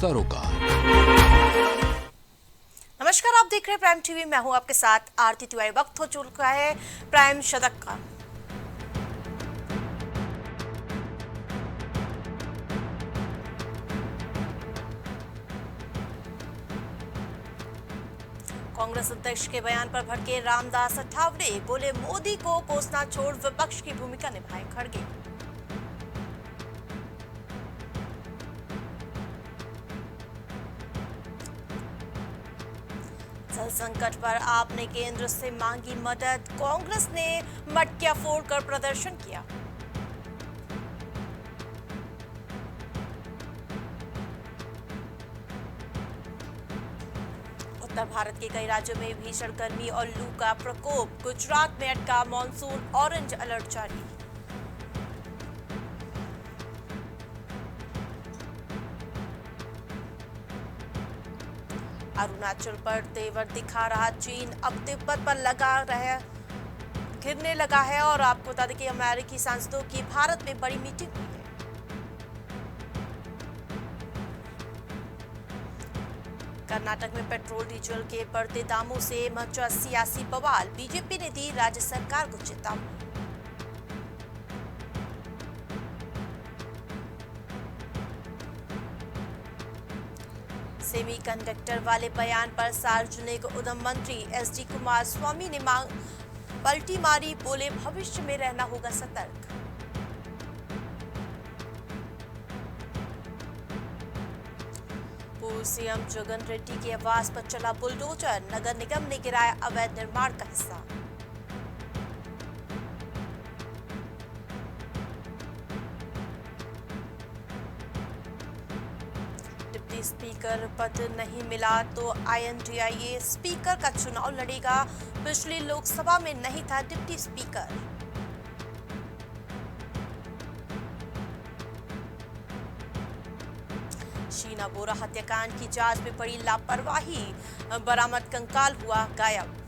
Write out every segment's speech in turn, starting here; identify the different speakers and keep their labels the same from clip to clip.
Speaker 1: सरोकार।
Speaker 2: नमस्कार, आप देख रहे हैं प्राइम टीवी। मैं हूं आपके साथ आरती तिवारी। वक्त हो चुका है प्राइम शतक का। कांग्रेस अध्यक्ष के बयान पर भड़के रामदास अठावले, बोले मोदी को कोसना छोड़ विपक्ष की भूमिका निभाए खड़गे। जल संकट पर आपने केंद्र से मांगी मदद, कांग्रेस ने मटकियां फोड़कर प्रदर्शन किया। उत्तर भारत के कई राज्यों में भीषण गर्मी और लू का प्रकोप, गुजरात में अटका मॉनसून, ऑरेंज अलर्ट जारी। अरुणाचल पर तेवर दिखा रहा चीन, अब तिब्बत पर घिरने लगा है। और आपको बता दें कि अमेरिकी सांसदों की भारत में बड़ी मीटिंग हुई है। कर्नाटक में पेट्रोल डीजल के बढ़ते दामों से मचा सियासी बवाल, बीजेपी ने दी राज्य सरकार को चेतावनी। सेमीकंडक्टर वाले बयान पर सार्वजनिक उद्यम मंत्री एसडी कुमारस्वामी ने पलटी मारी, बोले भविष्य में रहना होगा सतर्क। पूर्व सीएम जगन रेड्डी के आवास पर चला बुलडोजर, नगर निगम ने गिराया अवैध निर्माण का हिस्सा। डिप्टी स्पीकर पद नहीं मिला तो INDIA स्पीकर का चुनाव लड़ेगा, पिछली लोकसभा में नहीं था डिप्टी स्पीकर। शीना बोरा हत्याकांड की जांच में पड़ी लापरवाही, बरामद कंकाल हुआ गायब।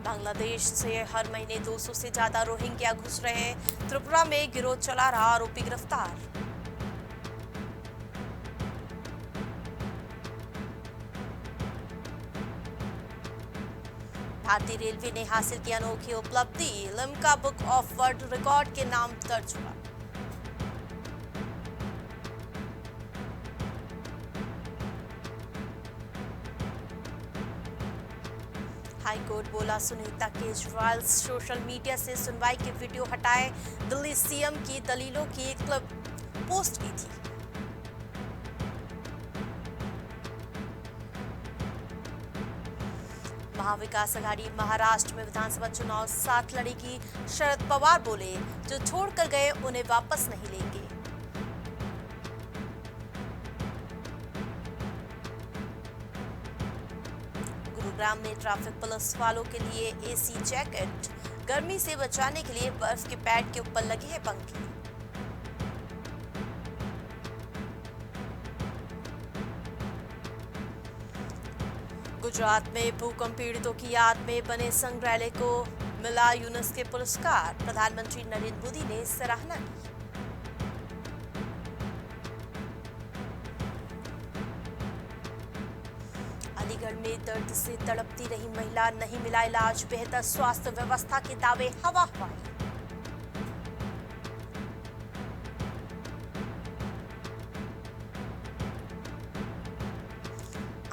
Speaker 2: बांग्लादेश से हर महीने 200 से ज्यादा रोहिंग्या घुस रहे हैं, त्रिपुरा में गिरोह चला रहा आरोपी गिरफ्तार। भारतीय रेलवे ने हासिल की अनोखी उपलब्धि, Limca book of world record के नाम दर्ज हुआ। हाईकोर्ट बोला सुनीता केजरीवाल सोशल मीडिया से सुनवाई के वीडियो हटाए, दिल्ली सीएम की दलीलों की एक क्लिप पोस्ट की थी। महाविकास अघाड़ी महाराष्ट्र में विधानसभा चुनाव साथ लड़ेगी, शरद पवार बोले जो छोड़कर गए उन्हें वापस नहीं लेंगे। गुरुग्राम में ट्रैफिक पुलिस वालों के लिए एसी जैकेट, गर्मी से बचाने के लिए बर्फ के पैड के ऊपर लगे हैं पंखे। गुजरात में भूकंप पीड़ितों की याद में बने संग्रहालय को मिला यूनेस्को के पुरस्कार, प्रधानमंत्री नरेंद्र मोदी ने सराहना की। अलीगढ़ में दर्द से तड़पती रही महिला, नहीं मिला इलाज, बेहतर स्वास्थ्य व्यवस्था के दावे हवा हवाई।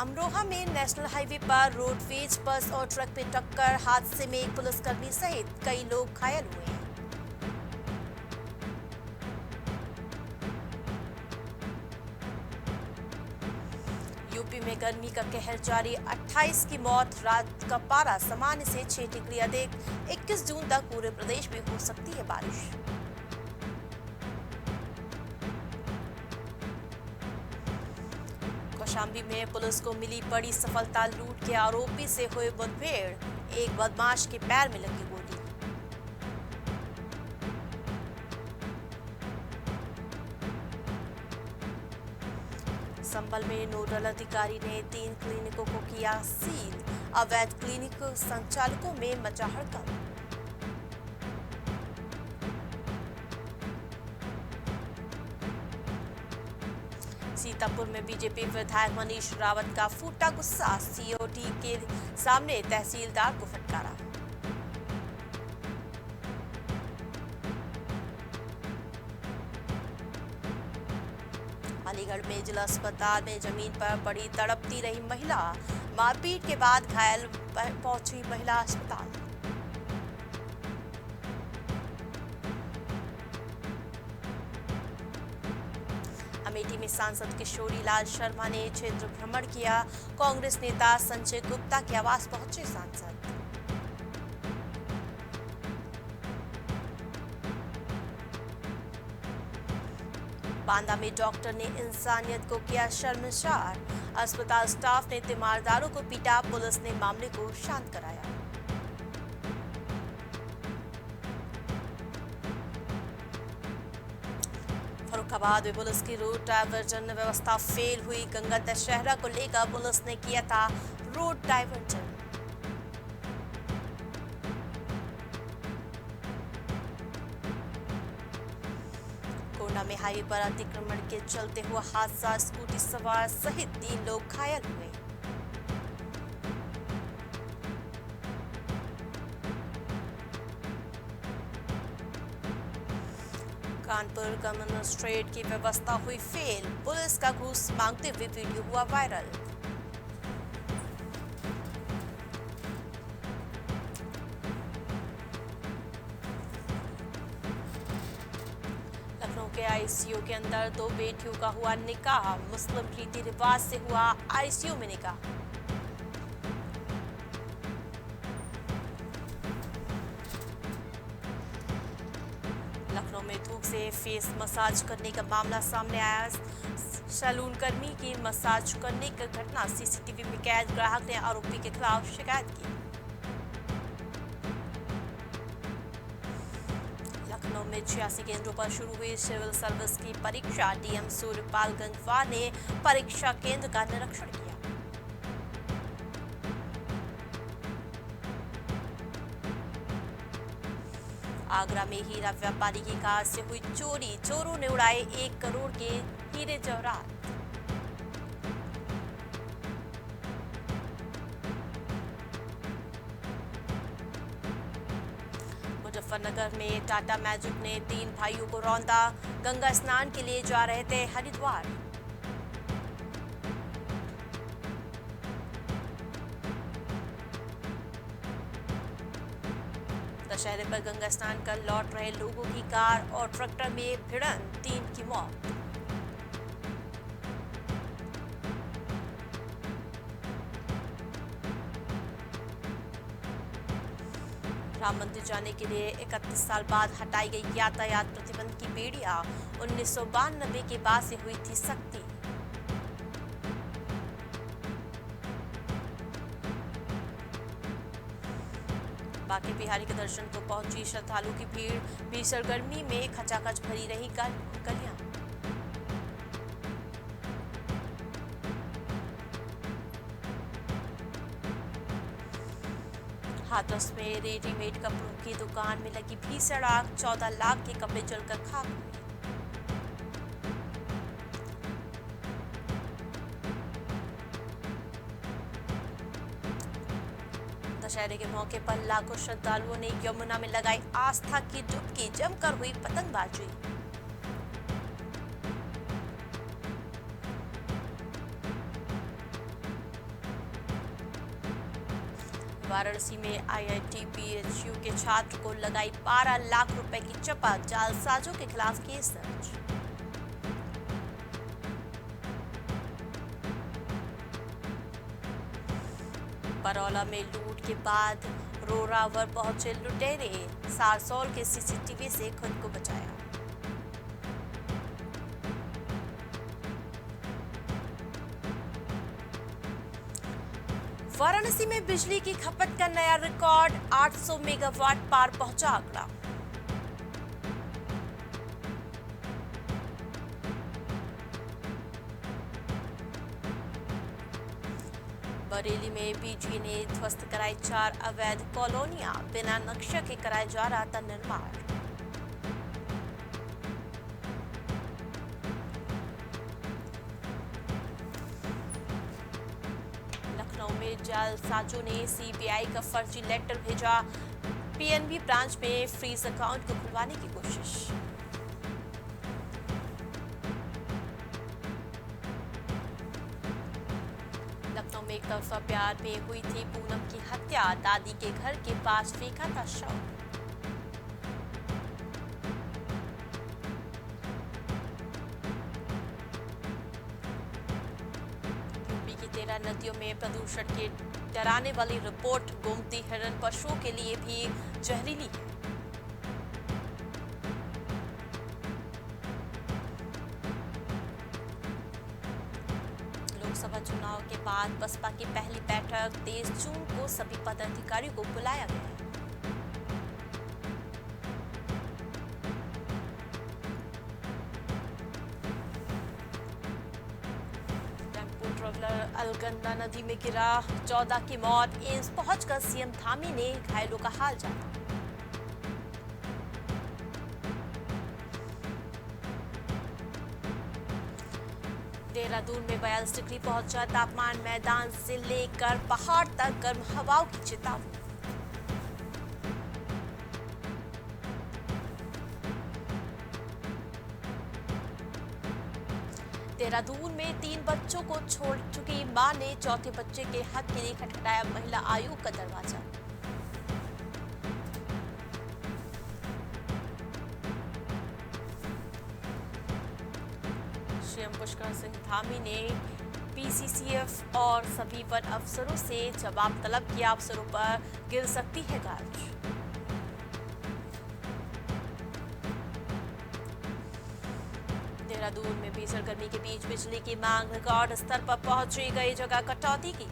Speaker 2: अमरोहा में नेशनल हाईवे पर रोडवेज बस और ट्रक में टक्कर, हादसे में एक पुलिसकर्मी सहित कई लोग घायल हुए हैं। यूपी में गर्मी का कहर जारी, 28 की मौत, रात का पारा सामान्य से 6 डिग्री अधिक, 21 जून तक पूरे प्रदेश में हो सकती है बारिश। कौशाम्बी में पुलिस को मिली बड़ी सफलता, लूट के आरोपी से हुए मुठभेड़, एक बदमाश के पैर में लगी गोली। संभल में नोडल अधिकारी ने 3 क्लिनिकों को किया सील, अवैध क्लिनिक संचालकों में मचा हड़कंप। सीतापुर में बीजेपी विधायक मनीष रावत का फूटा गुस्सा, सीओटी के सामने तहसीलदार को फटकारा। अलीगढ़ में जिला अस्पताल में जमीन पर पड़ी तड़पती रही महिला, मारपीट के बाद घायल पहुंची महिला अस्पताल। अमेठी में सांसद किशोरी लाल शर्मा ने क्षेत्र भ्रमण किया, कांग्रेस नेता संजय गुप्ता के आवास पहुंचे सांसद। बांदा में डॉक्टर ने इंसानियत को किया शर्मसार, अस्पताल स्टाफ ने तीमारदारों को पीटा, पुलिस ने मामले को शांत कराया। फर्रुखाबाद में पुलिस की रोड डायवर्जन व्यवस्था फेल हुई, गंगा दशहरा को लेकर पुलिस ने किया था रोड डायवर्जन। में हाईवे पर अतिक्रमण के चलते हुआ हादसा, स्कूटी सवार सहित 3 लोग घायल हुए। कानपुर कमिश्नरेट की व्यवस्था हुई फेल, पुलिस का घूस मांगते हुए वीडियो हुआ वायरल। के आईसीयू के अंदर 2 बेटियों का हुआ निकाह, मुस्लिम रीति रिवाज से हुआ आईसीयू में निकाह। लखनऊ में थूक से फेस मसाज करने का मामला सामने आया, सैलून कर्मी की मसाज करने की घटना सीसीटीवी में कैद, ग्राहक ने आरोपी के खिलाफ शिकायत की। लखनऊ में 86 केंद्रों पर शुरू हुई सिविल सर्विस की परीक्षा, डीएम सूर्यपाल गंगवार ने परीक्षा केंद्र का निरीक्षण किया। आगरा में हीरा व्यापारी की कार से हुई चोरी, चोरों ने उड़ाए 1 करोड़ के हीरे जवाहरात। मुजफ्फरनगर में टाटा मैजिक ने 3 भाइयों को रौंदा, गंगा स्नान के लिए जा रहे थे हरिद्वार। दशहरे पर गंगा स्नान कर लौट रहे लोगों की कार और ट्रैक्टर में भिड़न, 3 की मौत। राम मंदिर जाने के लिए 31 साल बाद हटाई गई यातायात प्रतिबंध की बेड़ियां, 1992 के बाद से हुई थी सख्ती। बाकी बिहारी के दर्शन को पहुंची श्रद्धालु की भीड़, भीषण गर्मी में खचाखच भरी रही गलियां। हाथरस में रेडीमेड कपड़ों की दुकान में लगी भीषण आग, 14 लाख के कपड़े जलकर खाक हुए। दशहरे के मौके पर लाखों श्रद्धालुओं ने यमुना में लगाई आस्था की डुबकी, जमकर हुई पतंगबाजी। वाराणसी में आईआईटी बीएचयू के छात्र को लगाई 12 लाख रुपए की चपा, जालसाजों के खिलाफ केस दर्ज। बरौला में लूट के बाद रोरावर पहुंचे लुटेरे, सारसौल के सीसीटीवी से खुद को बचाया। वाराणसी में बिजली की खपत का नया रिकॉर्ड, 800 मेगावाट पार पहुंचा आंकड़ा। बरेली में बीजी ने ध्वस्त कराई 4 अवैध कॉलोनियां, बिना नक्शे के कराया जा रहा था निर्माण। जालसाजों ने सीबीआई का फर्जी लेटर भेजा, पीएनबी ब्रांच में फ्रीज अकाउंट को खुलवाने की कोशिश। लखनऊ में एक तरफा प्यार में हुई थी पूनम की हत्या, दादी के घर के पास फेंका था शव। यूपी की 13 नदियों में प्रदूषण की डराने वाली रिपोर्ट, गोमती हिरण पशुओं के लिए भी जहरीली है। लोकसभा चुनाव के बाद बसपा की पहली बैठक 23 जून को सभी पदाधिकारियों को बुलाया गया है। टेम्पो ट्रैवलर अलगंदा नदी में गिरा, 14 की मौत, एम्स पहुंचकर सीएम धामी ने घायलों का हाल जाना। देहरादून में 42 डिग्री पहुंचा तापमान, मैदान से लेकर पहाड़ तक गर्म हवाओं की चेतावनी। देहरादून में 3 बच्चों को छोड़ चुकी मां ने चौथे बच्चे के हक के लिए खटखटाया महिला आयोग का दरवाजा। सीएम पुष्कर सिंह धामी ने पीसीसीएफ और सभी वन अफसरों से जवाब तलब किया, अफसरों पर गिर सकती है गाज। देहरादून में भीषण गर्मी के बीच बिजली की मांग रिकॉर्ड स्तर पर पहुंची, कई जगह कटौती की।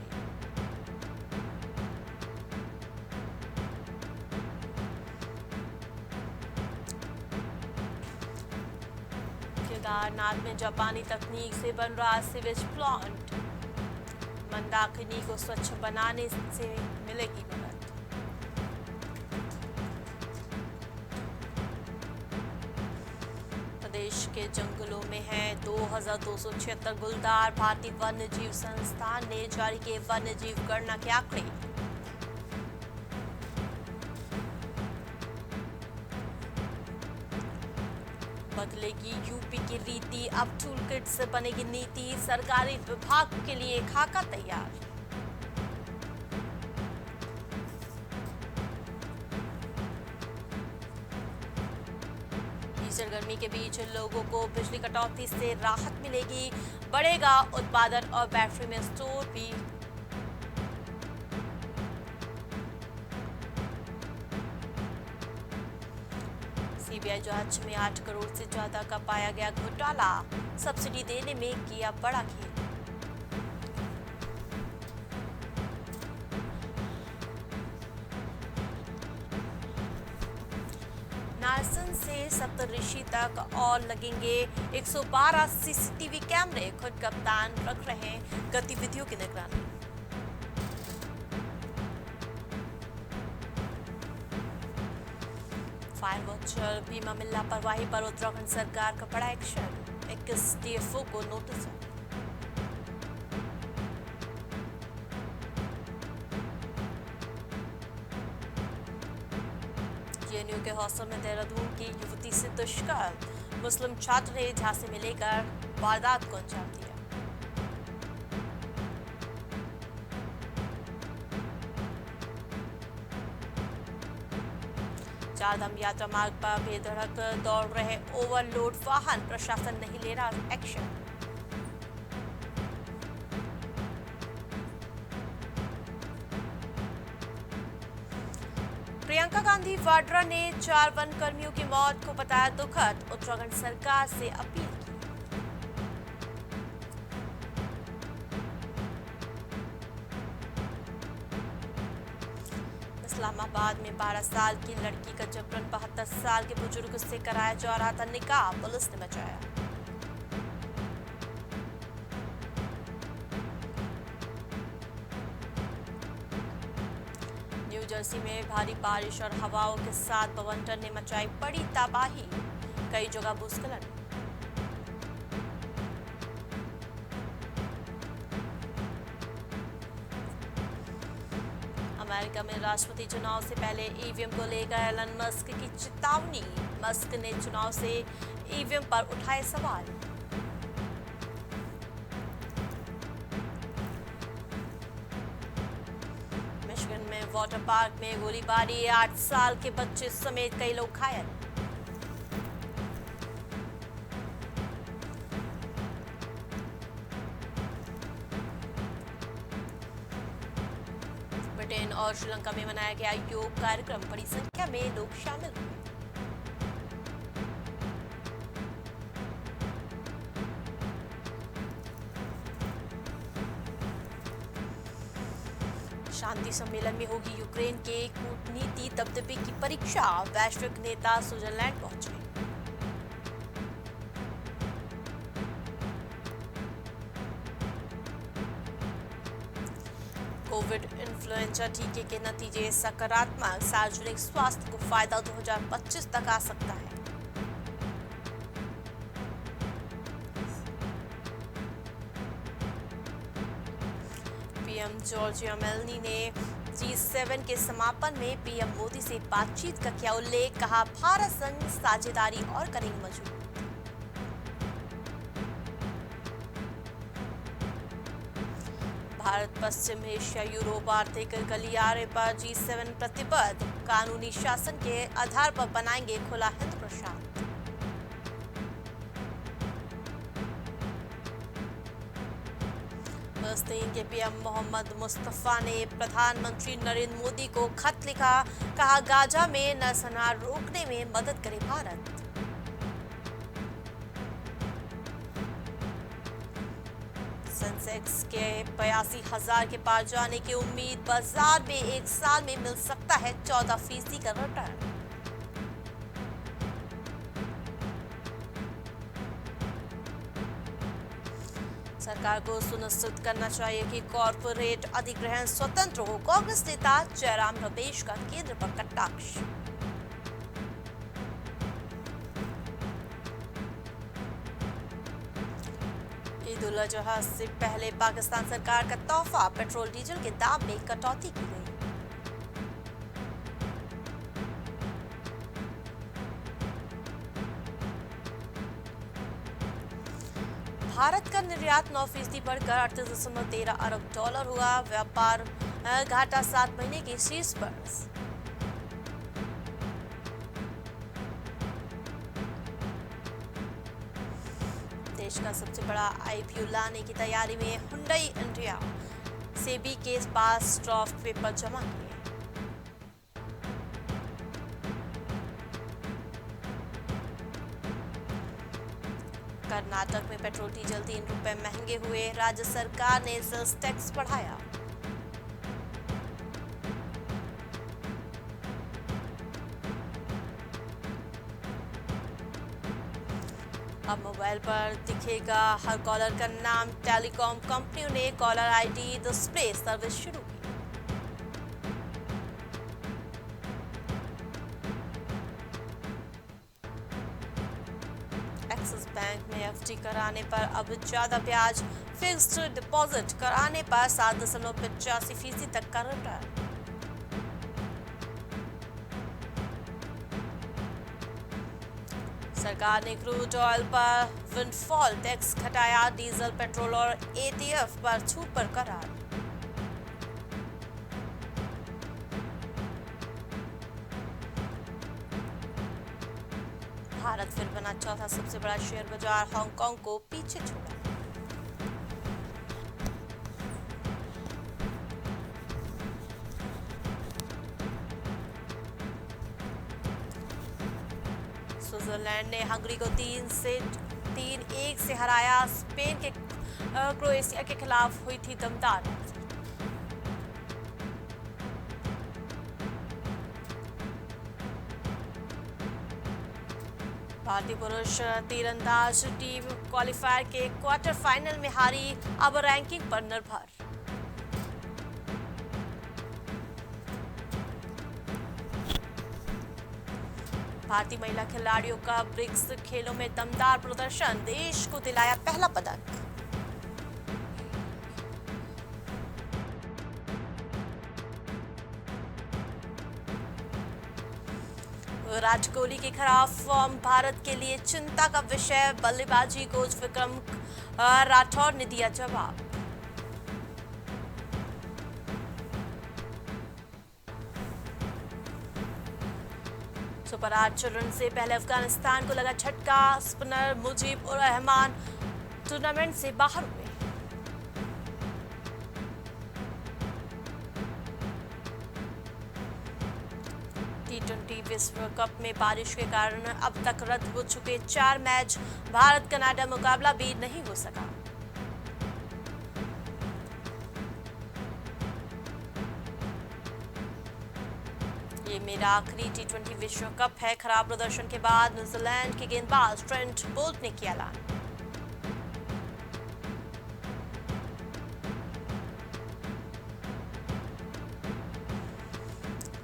Speaker 2: केदारनाथ में जापानी तकनीक से बन रहा सीवेज प्लांट, मंदाकिनी को स्वच्छ बनाने से मिलेगी मदद। प्रदेश के जंगलों में हैं 2276 गुलदार, भारतीय वन्य जीव संस्थान ने जारी किए वन्य जीव गणना के आंकड़े। बदलेगी यूपी की रीति, अब टूलकिट से बनेगी नीति, सरकारी विभाग के लिए खाका तैयार। भीषण गर्मी के बीच लोगों को बिजली कटौती से राहत मिलेगी, बढ़ेगा उत्पादन और बैटरी में स्टोर भी। सीबीआई जांच में 8 करोड़ से ज्यादा का पाया गया घोटाला, सब्सिडी देने में किया बड़ा खेल। नारसन से सप्तऋषि तक और लगेंगे 112 सीसीटीवी कैमरे, खुद कप्तान रख रहे हैं गतिविधियों की निगरानी। फायर वॉचर भीमा मिल लापरवाही पर उत्तराखंड सरकार का बड़ा एक्शन, 21 डीएफओ को नोटिस। जेएनयू के हॉस्टल में देहरादून की युवती से दुष्कर्म, मुस्लिम छात्र ने झांसे में लेकर वारदात को अंजाम दिया। चारधाम यात्रा मार्ग पर बेधड़क दौड़ रहे ओवरलोड वाहन, प्रशासन नहीं ले रहा एक्शन। प्रियंका गांधी वाड्रा ने 4 वन कर्मियों की मौत को बताया दुखद, उत्तराखंड सरकार से अपील की। इस्लामाबाद में 12 साल की लड़की का जबरन 72 साल के बुजुर्ग से कराया जा रहा था निकाह, पुलिस ने बचाया। न्यू जर्सी में भारी बारिश और हवाओं के साथ बवंडर ने मचाई बड़ी तबाही, कई जगह भूस्खलन। अमेरिका में राष्ट्रपति चुनाव से पहले ईवीएम को लेकर एलन मस्क की चेतावनी। मस्क ने चुनाव से ईवीएम पर उठाए सवाल। मिशिगन में वाटर पार्क में गोलीबारी, 8 साल के बच्चे समेत कई लोग घायल। ब्रिटेन और श्रीलंका में मनाया गया योग कार्यक्रम, बड़ी संख्या में लोग शामिल हुए। शांति सम्मेलन में होगी यूक्रेन के कूटनीति दबदबे की परीक्षा। वैश्विक नेता स्विट्जरलैंड पहुंचे। कोविड इन्फ्लुएंजा टीके के नतीजे सकारात्मक, सार्वजनिक स्वास्थ्य को फायदा 2025 तक आ सकता है। पीएम जॉर्जिया मेलोनी ने G7 के समापन में पीएम मोदी से बातचीत का किया उल्लेख। कहा भारत संग साझेदारी और करेंगे मजबूत। भारत, पश्चिम एशिया, यूरोप आर्थिक गलियारे पर G7 प्रतिबद्ध। कानूनी शासन के आधार पर बनाएंगे खुला हिंद प्रशांत। फिलिस्तीन के पीएम मोहम्मद मुस्तफा ने प्रधानमंत्री नरेंद्र मोदी को खत लिखा। कहा गाजा में नरसंहार रोकने में मदद करे भारत। सेंसेक्स के 82,000 के पार जाने की उम्मीद। बाजार में एक साल में मिल सकता है 14% का रिटर्न। सरकार को सुनिश्चित करना चाहिए कि कॉर्पोरेट अधिग्रहण स्वतंत्र हो। कांग्रेस नेता जयराम रमेश का केंद्र पर कटाक्ष। ईद उल अजहा से पहले पाकिस्तान सरकार का तोहफा, पेट्रोल डीजल के दाम में कटौती की गई। भारत का निर्यात 9% बढ़कर 38.13 अरब डॉलर हुआ। व्यापार घाटा 7 महीने के शीर्ष पर। देश का सबसे बड़ा IPO लाने की तैयारी में हुंडई इंडिया। सेबी के पास ड्राफ्ट पेपर जमा किए। कर्नाटक में पेट्रोल डीजल 3 रुपए महंगे हुए। राज्य सरकार ने सेल्स टैक्स बढ़ाया। अब मोबाइल पर दिखेगा हर कॉलर का नाम। टेलीकॉम कंपनियों ने कॉलर ID डिस्प्ले सर्विस शुरू की। एक्सिस बैंक में FD कराने पर अब ज्यादा ब्याज। फिक्स्ड डिपॉजिट कराने पर 7.85% तक का रिटर्न। सरकार ने क्रूड ऑयल पर विंडफॉल टैक्स घटाया। डीजल, पेट्रोल और ATF पर छूट बरकरार। भारत फिर बना चौथा सबसे बड़ा शेयर बाजार, हांगकांग को पीछे छोड़ा। स्विट्जरलैंड ने हंगरी को 3-1 से हराया। स्पेन के क्रोएशिया के खिलाफ हुई थी दमदार। भारतीय पुरुष तीरंदाज टीम क्वालिफायर के क्वार्टर फाइनल में हारी। अब रैंकिंग पर निर्भर। भारतीय महिला खिलाड़ियों का ब्रिक्स खेलों में दमदार प्रदर्शन। देश को दिलाया पहला पदक। विराट कोहली के खराब फॉर्म भारत के लिए चिंता का विषय, बल्लेबाजी कोच विक्रम राठौर ने दिया जवाब। सुपर 8 चरण से पहले अफगानिस्तान को लगा झटका, स्पिनर मुजीब उर रहमान टूर्नामेंट से बाहर हुए। T20 विश्व कप में बारिश के कारण अब तक रद्द हो चुके 4 मैच, भारत कनाडा मुकाबला भी नहीं हो सका। ये मेरा आखिरी T20 विश्व कप है। खराब प्रदर्शन के बाद न्यूजीलैंड के गेंदबाज ट्रेंट बोल्ट ने किया ऐलान।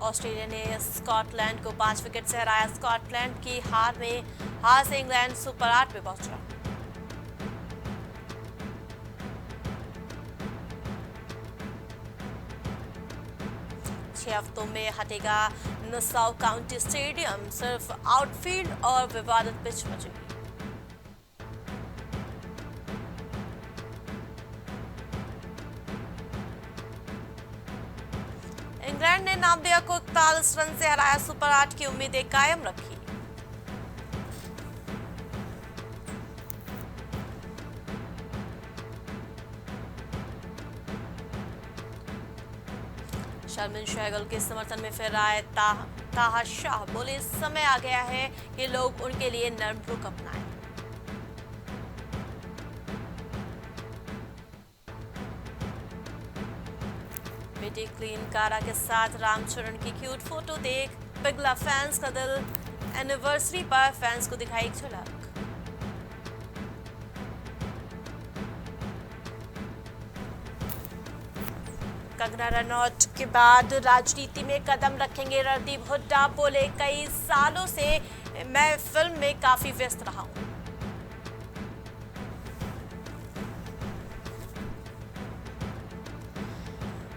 Speaker 2: ऑस्ट्रेलिया ने स्कॉटलैंड को 5 विकेट से हराया। स्कॉटलैंड की हार से इंग्लैंड सुपर 8 में पहुंचा। छह हफ्तों में हटेगा नसाउ काउंटी स्टेडियम, सिर्फ आउटफील्ड और विवादित पिच बचेगी। इंग्लैंड ने नामदेव को 41 रन से हराया। सुपर 8 की उम्मीदें कायम रखी। शर्मिन शेहगल के समर्थन में फिर आए ताहा शाह, बोले समय आ गया है कि लोग उनके लिए नर्म रुख अपनाएं। बेटी क्लीन कारा के साथ रामचरण की क्यूट फोटो देख पिघला फैंस का दिल। एनिवर्सरी पर फैंस को दिखाई एक झलक। कंगना रनौत के बाद राजनीति में कदम रखेंगे रणदीप हुड्डा, बोले कई सालों से मैं फिल्म में काफी व्यस्त रहा हूं।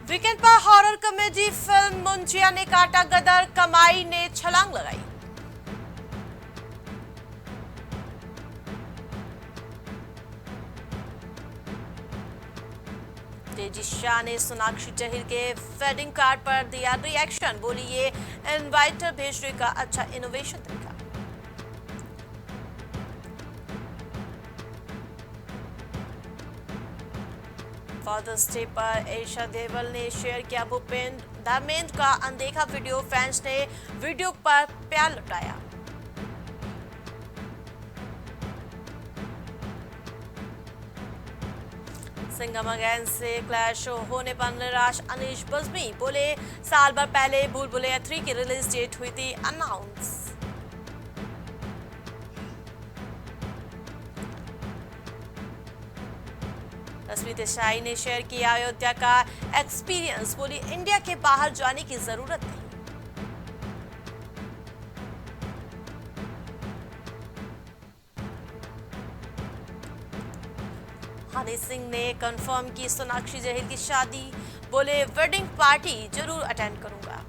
Speaker 2: वीकेंड पर हॉरर कॉमेडी फिल्म मुंजिया ने काटा गदर, कमाई ने छलांग लगाई। तेजी शाह ने सोनाक्षी जहीर के वेडिंग कार्ड पर दिया रिएक्शन, बोली ये इनवाइटर भेजने का अच्छा इनोवेशन तरीका। फादर्स डे पर ईशा देवल ने शेयर किया भूपेंद्र धर्मेंद्र का अनदेखा वीडियो, फैंस ने वीडियो पर प्यार लुटाया। सिंघम अगेन से क्लैश होने पर निराश अनीश बज्मी, बोले साल भर पहले भूल भुलैया 3 की रिलीज डेट हुई थी अनाउंस। रश्मि देसाई ने शेयर किया अयोध्या का एक्सपीरियंस, बोली इंडिया के बाहर जाने की जरूरत नहीं। हनी सिंह ने कंफर्म की सोनाक्षी जहीर की शादी, बोले वेडिंग पार्टी जरूर अटेंड करूंगा।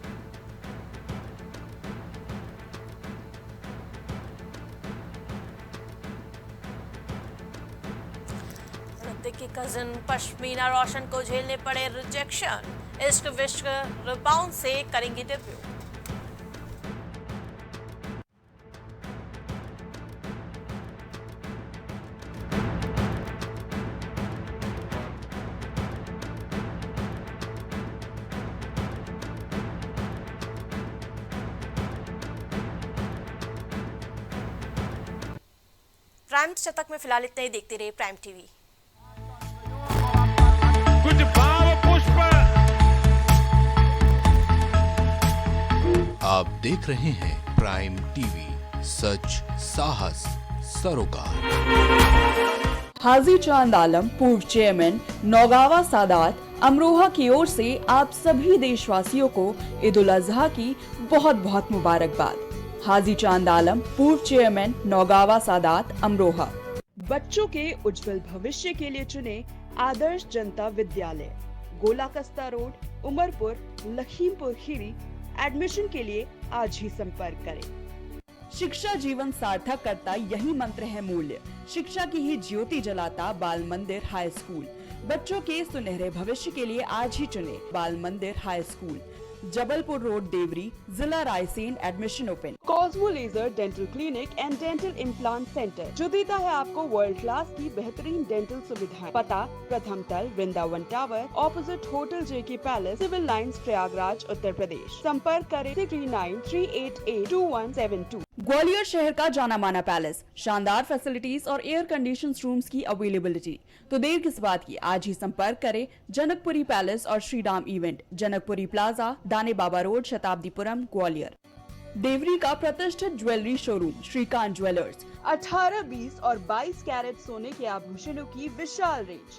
Speaker 2: ऋतिक की कजिन पश्मीना रोशन को झेलने पड़े रिजेक्शन, इश्क विश्क रिबाउंड से करेंगी डेब्यू। प्राइम शतक में फिलहाल इतना ही। देखते रहिए प्राइम टीवी।
Speaker 1: कुछ भाव पुष्प।
Speaker 3: आप देख रहे हैं प्राइम टीवी, सच साहस सरोकार।
Speaker 4: हाजी चांद आलम, पूर्व चेयरमैन नौगावा सादात अमरोहा की ओर से आप सभी देशवासियों को ईद उल अजहा की बहुत बहुत मुबारकबाद। हाजी चांद आलम, पूर्व चेयरमैन नौगावा सादात अमरोहा। बच्चों के उज्जवल भविष्य के लिए चुने आदर्श जनता विद्यालय, गोला कस्ता रोड, उमरपुर, लखीमपुर खीरी। एडमिशन के लिए आज ही संपर्क करें। शिक्षा जीवन सार्थक करता यही मंत्र है मूल्य। शिक्षा की ही ज्योति जलाता बाल मंदिर हाई स्कूल। बच्चों के सुनहरे भविष्य के लिए आज ही चुने Bal Mandir high school. Jabalpur road, Deori, जिला Raisen. Admission open.
Speaker 5: Cosmo laser dental clinic and dental implant centre जो देता है आपको वर्ल्ड क्लास की बेहतरीन डेंटल सुविधाएं। पता प्रथम तल, वृंदावन टावर, ऑपोजिट होटल जेके palace, civil lines, Prayagraj, Uttar Pradesh. संपर्क करें 6393882172।
Speaker 4: ग्वालियर शहर का जाना माना पैलेस, शानदार फैसिलिटीज और एयर कंडीशन रूम्स की अवेलेबिलिटी। तो देर किस बात की, आज ही संपर्क करें जनकपुरी पैलेस और श्रीराम इवेंट, जनकपुरी प्लाजा, दाने बाबा रोड, शताब्दीपुरम, ग्वालियर। देवरी का प्रतिष्ठित ज्वेलरी शोरूम श्रीकांत ज्वेलर्स।
Speaker 5: 18, 20 और 22 कैरेट सोने के आभूषणों की विशाल रेंज,